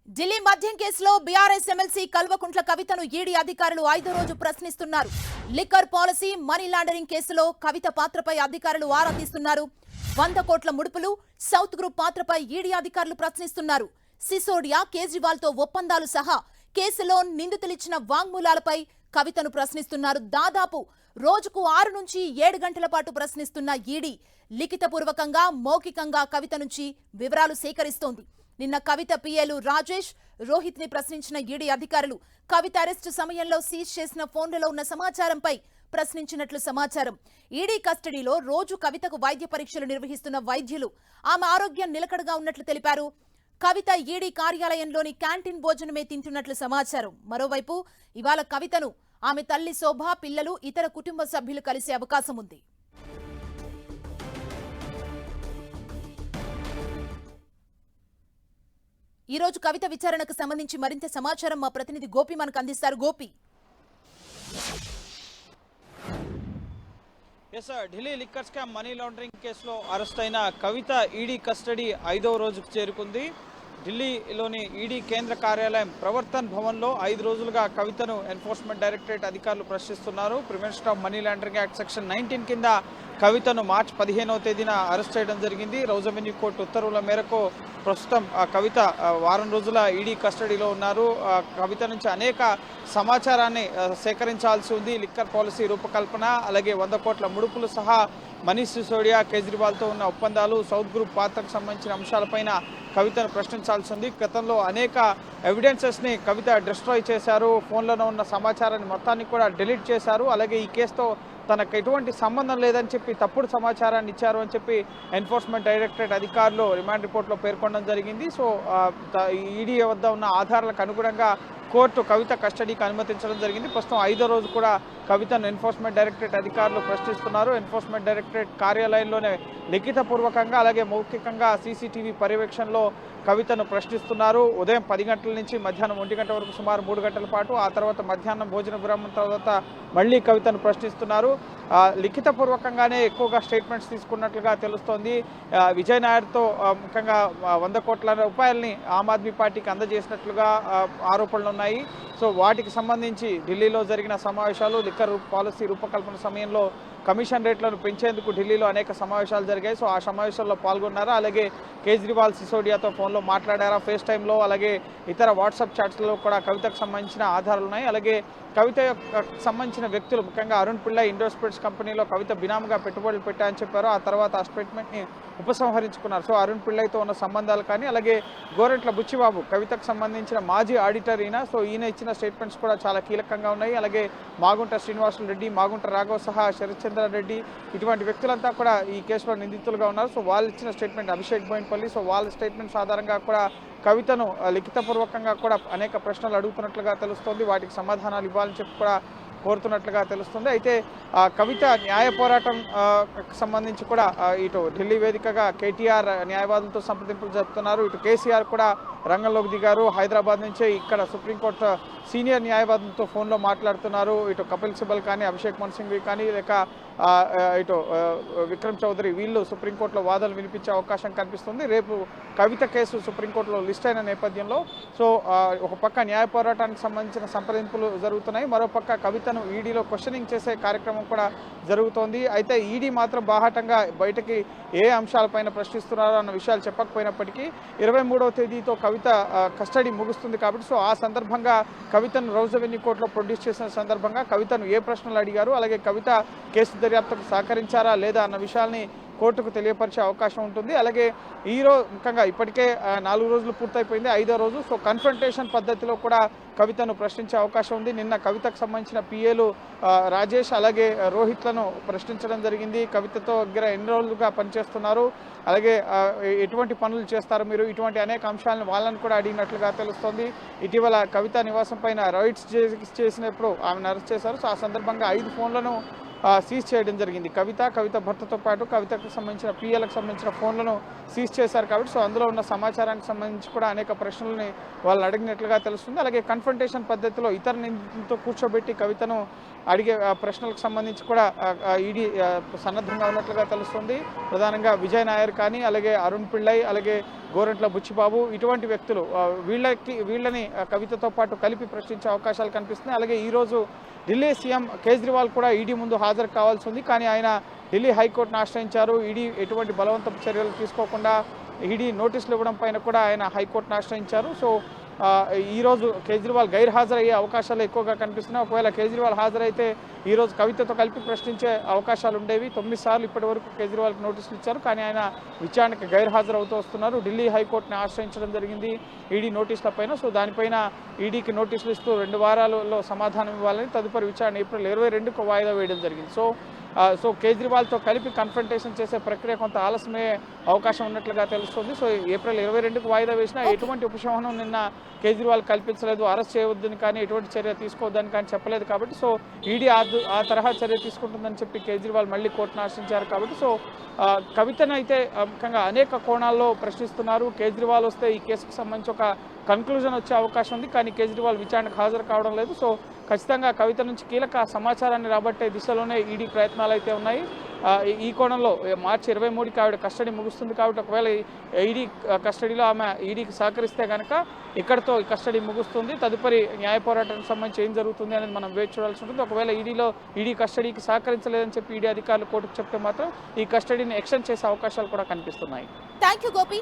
ఢిల్లీ మద్యం కేసులో BRS MLC Kalvakuntla కవితను ఈడీ అధికారులు 5వ రోజు ప్రశ్నిస్తున్నారు. లిక్కర్ పాలసీ, మనీ లాండరింగ్ కేసులో కవిత పాత్రపై అధికారులు ఆరా తీస్తున్నారు. 100 కోట్ల ముడుపులు, సౌత్ గ్రూప్ పాత్రపై ఈడీ అధికారులు ప్రశ్నిస్తున్నారు. సిసోడియా, కేజ్రీవాల్ తో ఒప్పందాలు సహా కేసులో నిందితులిచ్చిన వాంగ్మూలాలపై కవితను ప్రశ్నిస్తున్నారు. దాదాపు రోజుకు 6 నుంచి 7 గంటల పాటు ప్రశ్నిస్తున్న ఈడీ లిఖితపూర్వకంగా, మౌఖికంగా కవిత నుంచి వివరాలు సేకరిస్తోంది. నిన్న కవిత పిఏలు రాజేష్, రోహిత్ ని ప్రశ్నించిన ఈడీ అధికారులు కవిత అరెస్టు సమయంలో సీజ్ చేసిన ఫోన్లలో ఉన్న సమాచారంపై ప్రశ్నించినట్లు సమాచారం. ఈడీ కస్టడీలో రోజు కవితకు వైద్య పరీక్షలు నిర్వహిస్తున్న వైద్యులు ఆమె ఆరోగ్యం నిలకడగా ఉన్నట్లు తెలిపారు. కవిత ఈడీ కార్యాలయంలోని క్యాంటీన్ భోజనమే తింటున్నట్లు సమాచారం. మరోవైపు ఇవాళ కవితను ఆమె తల్లి శోభ, పిల్లలు, ఇతర కుటుంబ సభ్యులు కలిసే అవకాశం ఉంది. ఈ రోజు కవిత విచారణకు సంబంధించి మరింత సమాచారం మా ప్రతినిధి గోపి మనకు అందిస్తారు. Gopi, Delhi liquor scam, money laundering కేసులో అరెస్ట్ అయిన కవిత ఈడీ కస్టడీ 5వ రోజుకు చేరుకుంది. ఢిల్లీలోని ఈడీ కేంద్ర కార్యాలయం ప్రవర్తన్ భవన్లో 5 రోజులుగా కవితను ఎన్ఫోర్స్మెంట్ డైరెక్టరేట్ అధికారులు ప్రశ్నిస్తున్నారు. Prevention of money laundering act section 19 కింద కవితను మార్చి 15వ తేదీన అరెస్ట్ చేయడం జరిగింది. రౌజ్ అవెన్యూ కోర్టు ఉత్తర్వుల మేరకు ప్రస్తుతం కవిత వారం రోజుల ఈడీ కస్టడీలో ఉన్నారు. కవిత నుంచి అనేక సమాచారాన్ని సేకరించాల్సి ఉంది. లిక్కర్ పాలసీ రూపకల్పన, అలాగే 100 కోట్ల ముడుపులు సహా మనీష్ సిసోడియా, కేజ్రీవాల్తో ఉన్న ఒప్పందాలు, సౌత్ గ్రూప్ పాత్రకు సంబంధించిన అంశాలపైన కవితను ప్రశ్నించాల్సి ఉంది. గతంలో అనేక ఎవిడెన్సెస్ని కవిత డిస్ట్రాయ్ చేశారు. ఫోన్లలో ఉన్న సమాచారాన్ని మొత్తాన్ని కూడా డిలీట్ చేశారు. అలాగే ఈ కేసుతో తనకు ఎటువంటి సంబంధం లేదని చెప్పి తప్పుడు సమాచారాన్ని ఇచ్చారు అని చెప్పి ఎన్ఫోర్స్మెంట్ డైరెక్టరేట్ అధికారులు రిమాండ్ రిపోర్ట్లో పేర్కొనడం జరిగింది. సో ఈడీ వద్ద ఉన్న ఆధారాలకు అనుగుణంగా కోర్టు కవిత కస్టడీకి అనుమతించడం జరిగింది. ప్రస్తుతం 5వ రోజు కూడా కవితను ఎన్ఫోర్స్మెంట్ డైరెక్టరేట్ అధికారులు ప్రశ్నిస్తున్నారు. ఎన్ఫోర్స్మెంట్ డైరెక్టరేట్ కార్యాలయంలోనే లిఖితపూర్వకంగా, అలాగే మౌఖికంగా సీసీటీవీ పర్యవేక్షణలో కవితను ప్రశ్నిస్తున్నారు. ఉదయం 10 గంటల నుంచి మధ్యాహ్నం 1 గంట వరకు సుమారు 3 గంటల పాటు, ఆ తర్వాత మధ్యాహ్నం భోజన విరామం తర్వాత మళ్లీ కవితను ప్రశ్నిస్తున్నారు. లిఖితపూర్వకంగానే ఎక్కువగా స్టేట్మెంట్స్ తీసుకున్నట్లుగా తెలుస్తోంది. విజయ్ నాయర్తో ముఖ్యంగా 100 కోట్ల రూపాయలని ఆమ్ ఆద్మీ పార్టీకి అందజేసినట్లుగా ఆరోపణలు ఉన్నాయి. సో వాటికి సంబంధించి ఢిల్లీలో జరిగిన సమావేశాలు, లిక్కర్ పాలసీ రూపకల్పన సమయంలో కమిషన్ రేట్లను పెంచేందుకు ఢిల్లీలో అనేక సమావేశాలు జరిగాయి. సో ఆ సమావేశాల్లో పాల్గొన్నారా, అలాగే కేజ్రీవాల్, సిసోడియాతో ఫోన్లో మాట్లాడారా, ఫేస్ టైంలో, అలాగే ఇతర వాట్సాప్ చాట్స్లో కూడా కవితకు సంబంధించిన ఆధారాలు ఉన్నాయి. అలాగే కవిత సంబంధించిన వ్యక్తులు, ముఖ్యంగా అరుణ్ పిళ్ళై ఇండో స్పిరిట్స్ కంపెనీలో కవిత బినామీగా పెట్టుబడులు పెట్టారని చెప్పారు. ఆ తర్వాత ఆ స్టేట్మెంట్ని ఉపసంహరించుకున్నారు. సో అరుణ్ పిళ్ళైతో ఉన్న సంబంధాలు కానీ, అలాగే గోరెంట్ల బుచ్చిబాబు కవితకు సంబంధించిన మాజీ ఆడిటర్ ఈయన. సో ఈయన ఇచ్చిన స్టేట్మెంట్స్ కూడా చాలా కీలకంగా ఉన్నాయి. అలాగే మాగుంట శ్రీనివాసులు రెడ్డి, మాగుంట రాఘవ్ సహా శరత్చంద్ర రెడ్డి, ఇటువంటి వ్యక్తులంతా కూడా ఈ కేసులో నిందితులుగా ఉన్నారు. సో వాళ్ళు ఇచ్చిన స్టేట్మెంట్, అభిషేక్ బోయిన్పల్లి, సో వాళ్ళ స్టేట్మెంట్స్ ఆధారంగా కూడా కవితను లిఖితపూర్వకంగా కూడా అనేక ప్రశ్నలు అడుగుతున్నట్లుగా తెలుస్తోంది. వాటికి సమాధానాలు ఇవ్వాలని చెప్పి కూడా కోరుతున్నట్లుగా తెలుస్తుంది. అయితే కవిత న్యాయ పోరాటం సంబంధించి కూడా ఇటు ఢిల్లీ వేదికగా కేటీఆర్ న్యాయవాదులతో సంప్రదింపులు జరుపుతున్నారు. ఇటు కేసీఆర్ కూడా రంగంలోకి దిగారు. హైదరాబాద్ నుంచే ఇక్కడ సుప్రీంకోర్టు సీనియర్ న్యాయవాదులతో ఫోన్లో మాట్లాడుతున్నారు. ఇటు కపిల్ సిబల్ కానీ, అభిషేక్ మను సింఘ్వి కానీ, లేక ఇటు విక్రమ్ చౌదరి, వీళ్ళు సుప్రీంకోర్టులో వాదనలు వినిపించే అవకాశం కనిపిస్తుంది. రేపు కవిత కేసు సుప్రీంకోర్టులో లిస్ట్ అయిన నేపథ్యంలో సో ఒక పక్క న్యాయ పోరాటానికి సంబంధించిన సంప్రదింపులు జరుగుతున్నాయి. మరోపక్క కవితను ఈడీలో క్వశ్చనింగ్ చేసే కార్యక్రమం కూడా జరుగుతోంది. అయితే ఈడీ మాత్రం బాహాటంగా బయటకి ఏ అంశాలపైన ప్రశ్నిస్తున్నారో అన్న విషయాలు చెప్పకపోయినప్పటికీ 23వ తేదీతో కవిత కస్టడీ ముగుస్తుంది కాబట్టి, సో ఆ సందర్భంగా కవితను రౌజ్ అవెన్యూ కోర్టులో ప్రొడ్యూస్ చేసిన సందర్భంగా కవితను ఏ ప్రశ్నలు అడిగారు, అలాగే కవిత కేసు దర్యాప్తుకు సహకరించారా లేదా అన్న విషయాల్ని కోర్టుకు తెలియపరిచే అవకాశం ఉంటుంది. అలాగే ఈరోజు ముఖ్యంగా ఇప్పటికే 4 రోజులు పూర్తయిపోయింది, 5వ రోజు. సో కన్ఫ్రంటేషన్ పద్ధతిలో కూడా కవితను ప్రశ్నించే అవకాశం ఉంది. నిన్న కవితకు సంబంధించిన పిఏలు రాజేష్, అలాగే రోహిత్లను ప్రశ్నించడం జరిగింది. కవితతో దగ్గర ఎన్ని రోజులుగా పనిచేస్తున్నారు, అలాగే ఎటువంటి పనులు చేస్తారు మీరు, ఇటువంటి అనేక అంశాలను వాళ్ళని కూడా అడిగినట్లుగా తెలుస్తోంది. ఇటీవల కవిత నివాసం పైన రైడ్స్ చేసినప్పుడు ఆమెను అరెస్ట్ చేశారు. సో ఆ సందర్భంగా 5 ఫోన్లను సీజ్ చేయడం జరిగింది. కవిత భర్తతో పాటు కవితకు సంబంధించిన పిఎలకు సంబంధించిన ఫోన్లను సీజ్ చేశారు కాబట్టి సో అందులో ఉన్న సమాచారానికి సంబంధించి కూడా అనేక ప్రశ్నలని వాళ్ళు అడిగినట్లుగా తెలుస్తుంది. అలాగే కన్ఫ్రంటేషన్ పద్ధతిలో ఇతర నిందితులతో కూర్చోబెట్టి కవితను అడిగే ప్రశ్నలకు సంబంధించి కూడా ఈడీ సన్నద్ధంగా ఉన్నట్లుగా తెలుస్తుంది. ప్రధానంగా విజయ్ నాయర్ కానీ అలాగే అరుణ్ పిళ్ళై అలాగే గోరంట్ల బుచ్చిబాబు ఇటువంటి వ్యక్తులు వీళ్ళని కవితతో పాటు కలిపి ప్రశ్నించే అవకాశాలు కనిపిస్తున్నాయి. అలాగే ఈరోజు ఢిల్లీ సీఎం కేజ్రీవాల్ కూడా ఈడీ ముందు హాజరు కావాల్సి ఉంది. కానీ ఆయన ఢిల్లీ హైకోర్టును ఆశ్రయించారు. ఈడీ ఎటువంటి బలవంతపు చర్యలు తీసుకోకుండా ఈడీ నోటీసులు ఇవ్వడం పైన కూడా ఆయన హైకోర్టును ఆశ్రయించారు. సో ఈరోజు కేజ్రీవాల్ గైర్హాజరయ్యే అవకాశాలు ఎక్కువగా కనిపిస్తున్నాయి. ఒకవేళ కేజ్రీవాల్ హాజరైతే ఈరోజు కవితతో కలిపి ప్రశ్నించే అవకాశాలు ఉండేవి. 9 సార్లు ఇప్పటి వరకు కేజ్రీవాల్కి నోటీసులు ఇచ్చారు. కానీ ఆయన విచారణకు గైర్హాజరవుతూ వస్తున్నారు. ఢిల్లీ హైకోర్టుని ఆశ్రయించడం జరిగింది ఈడీ నోటీసుల పైన. సో దానిపైన ఈడీకి నోటీసులు ఇస్తూ 2 వారాలలో సమాధానం ఇవ్వాలని తదుపరి విచారణ ఏప్రిల్ 22కు వాయిదా వేయడం జరిగింది. సో కేజ్రీవాల్తో కలిపి కన్ఫ్రంటేషన్ చేసే ప్రక్రియ కొంత ఆలస్యమయ్యే అవకాశం ఉన్నట్లుగా తెలుస్తుంది. సో ఏప్రిల్ 22కు వాయిదా వేసినా ఎటువంటి ఉపశమనం నిన్న కేజ్రీవాల్ కల్పించలేదు. అరెస్ట్ చేయవద్దని కానీ ఎటువంటి చర్య తీసుకోవద్దని కానీ చెప్పలేదు కాబట్టి సో ఈడీ ఆ తరహా చర్య తీసుకుంటుందని చెప్పి కేజ్రీవాల్ మళ్ళీ కోర్టును ఆశ్రయించారు కాబట్టి సో కవితను అయితే ముఖ్యంగా అనేక కోణాల్లో ప్రశ్నిస్తున్నారు. కేజ్రీవాల్ వస్తే ఈ కేసుకు సంబంధించి ఒక కన్క్లూజన్ వచ్చే అవకాశం ఉంది. కానీ కేజ్రీవాల్ విచారణకు హాజరు కావడం లేదు. సో ఖచ్చితంగా కవిత నుంచి కీలక సమాచారాన్ని రాబట్టే దిశలోనే ఈడీ ప్రయత్నాలు అయితే ఉన్నాయి. ఈ కోణంలో మార్చి 23కి ఆవిడ కస్టడీ ముగుస్తుంది కాబట్టి ఒకవేళ ఈడీ కస్టడీలో ఆమె ఈడీకి సహకరిస్తే కనుక ఇక్కడతో ఈ కస్టడీ ముగుస్తుంది. తదుపరి న్యాయ పోరాటానికి సంబంధించి ఏం జరుగుతుంది అనేది మనం వేచి చూడాల్సి ఉంటుంది. ఒకవేళ ఈడీ కస్టడీకి సహకరించలేదని చెప్పి ఈడీ అధికారులు కోర్టుకు చెప్తే మాత్రం ఈ కస్టడీని ఎక్స్టెండ్ చేసే అవకాశాలు కూడా కనిపిస్తున్నాయి. Thank you Gopi.